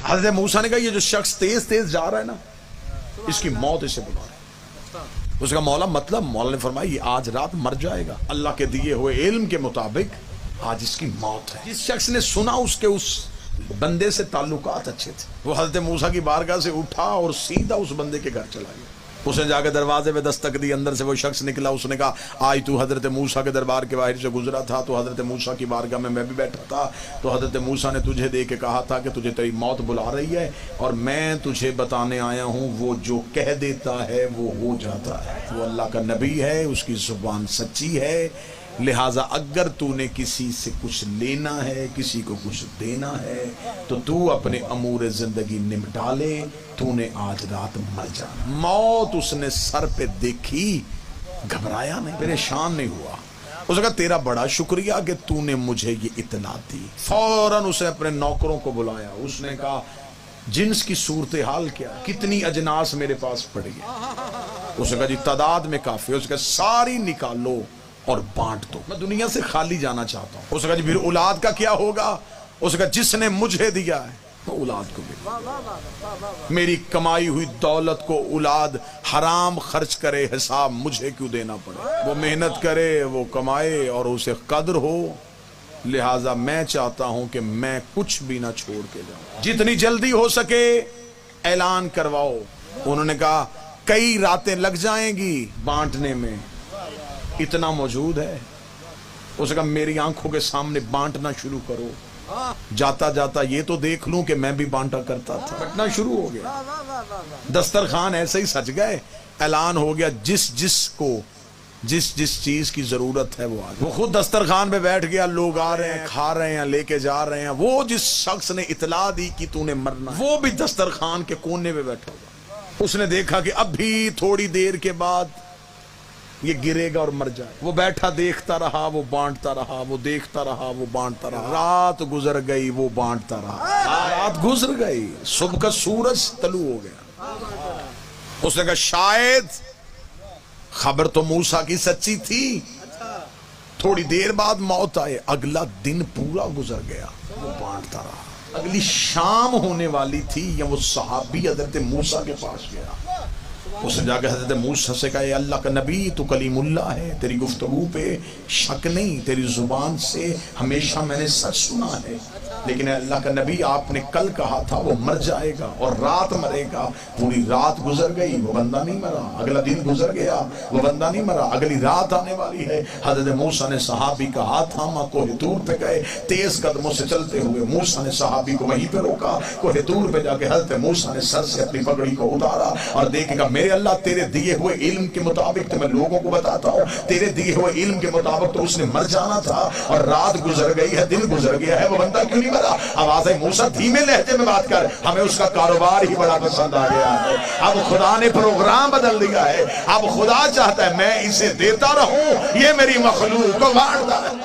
حضرت موسیٰ نے کہا یہ جو شخص تیز تیز جا رہا ہے نا اس کی موت اسے بلا رہا ہے۔ اس کا مولا مطلب مولا نے فرمایا یہ آج رات مر جائے گا، اللہ کے دیے ہوئے علم کے مطابق آج اس کی موت ہے۔ جس شخص نے سنا اس کے اس بندے سے تعلقات اچھے تھے، وہ حضرت موسیٰ کی بارگاہ سے اٹھا اور سیدھا اس بندے کے گھر چلا گیا۔ اس نے جا کے دروازے پہ دستک دی، اندر سے وہ شخص نکلا، اس نے کہا آج تو حضرت موسیٰ کے دربار کے باہر سے گزرا تھا تو حضرت موسیٰ کی بارگاہ میں بھی بیٹھا تھا، تو حضرت موسیٰ نے تجھے دے کے کہا تھا کہ تجھے تیری موت بلا رہی ہے اور میں تجھے بتانے آیا ہوں وہ جو کہہ دیتا ہے وہ ہو جاتا ہے، وہ اللہ کا نبی ہے، اس کی زبان سچی ہے، لہٰذا اگر تو نے کسی سے کچھ لینا ہے، کسی کو کچھ دینا ہے تو تو اپنے امور زندگی نمٹا لے، تو نے آج رات مر جانا۔ موت اس نے سر پہ دیکھی، گھبرایا نہیں، پریشان نہیں ہوا۔ اس نے کہا تیرا بڑا شکریہ کہ تو نے مجھے یہ اطلاع دی۔ فوراً اسے اپنے نوکروں کو بلایا، اس نے کہا جنس کی صورتحال کیا، کتنی اجناس میرے پاس پڑی ہے؟ اس نے کہا جی تعداد میں کافی ہے۔ اس نے کہا ساری نکالو اور بانٹ دو، میں دنیا سے خالی جانا چاہتا ہوں۔ اس نے کہا جی پھر اولاد کا کیا ہوگا؟ اس نے کہا جس نے مجھے دیا ہے وہ اولاد کو بھی، میری کمائی ہوئی دولت کو اولاد حرام خرچ کرے حساب مجھے کیوں دینا پڑے؟ وہ محنت کرے، وہ کمائے اور اسے قدر ہو، لہٰذا میں چاہتا ہوں کہ میں کچھ بھی نہ چھوڑ کے جاؤں، جتنی جلدی ہو سکے اعلان کرواؤ۔ انہوں نے کہا کئی راتیں لگ جائیں گی بانٹنے میں، اتنا موجود ہے۔ اس نے کہا میری آنکھوں کے سامنے بانٹنا شروع کرو، جاتا جاتا یہ تو دیکھ لوں کہ میں بھی بانٹا کرتا تھا۔ بانٹنا شروع ہو گیا، دسترخوان ایسے ہی سج گئے، اعلان ہو گیا جس جس کو جس چیز کی ضرورت ہے وہ آ گیا۔ وہ خود دسترخوان پہ بیٹھ گیا، لوگ آ رہے ہیں، کھا رہے ہیں، لے کے جا رہے ہیں۔ وہ جس شخص نے اطلاع دی کہ تو نے مرنا ہے وہ بھی دسترخوان کے کونے پہ بیٹھا ہوا۔ اس نے دیکھا کہ اب بھی تھوڑی دیر کے بعد یہ گرے گا اور مر جائے۔ وہ بیٹھا دیکھتا رہا، وہ بانٹتا رہا، وہ دیکھتا رہا، وہ بانٹتا رہا۔ رات گزر گئی، وہ بانٹتا رہا، رات گزر گئی، صبح کا سورج طلوع ہو گیا۔ اس نے کہا شاید خبر تو موسیٰ کی سچی تھی، تھوڑی دیر بعد موت آئے۔ اگلا دن پورا گزر گیا، وہ بانٹتا رہا۔ اگلی شام ہونے والی تھی یا وہ صحابی حضرت موسیٰ کے پاس گیا۔ اس نے جا کے حضرت موسیٰ سے کہا اے اللہ کا نبی تو کلیم اللہ ہے، تیری گفتگو پہ شک نہیں، تیری زبان سے ہمیشہ میں نے سچ سنا ہے، لیکن اے اللہ کا نبی آپ نے کل کہا تھا وہ مر جائے گا اور رات مرے گا۔ پوری رات گزر گئی، وہ بندہ نہیں مرا۔ اگلا دن گزر گیا، وہ بندہ نہیں مرا۔ اگلی رات آنے والی ہے۔ حضرت موسیٰ نے صحابی کا ہاتھ تھاما، کوہ طور پہ گئے، تیز قدموں سے چلتے ہوئے موسیٰ نے صحابی کو وہیں پہ روکا۔ کوہ طور پہ جا کے حضرت موسیٰ نے سر سے اپنی پگڑی کو اتارا اور دیکھے گا میرے اللہ تیرے دیے ہوئے علم کے مطابق تو میں لوگوں کو بتاتا ہوں، تیرے دیے ہوئے علم کے مطابق تو اس نے مر جانا تھا اور رات گزر گئی ہے، دن گزر گیا ہے، وہ بندہ کیوں نہیں مرا؟ آواز ہے موسیٰ دھیمے لہجے میں بات کر، ہمیں اس کا کاروبار ہی بڑا پسند آ گیا ہے۔ اب خدا نے پروگرام بدل دیا ہے، اب خدا چاہتا ہے میں اسے دیتا رہوں، یہ میری مخلوق کو بانٹتا ہے۔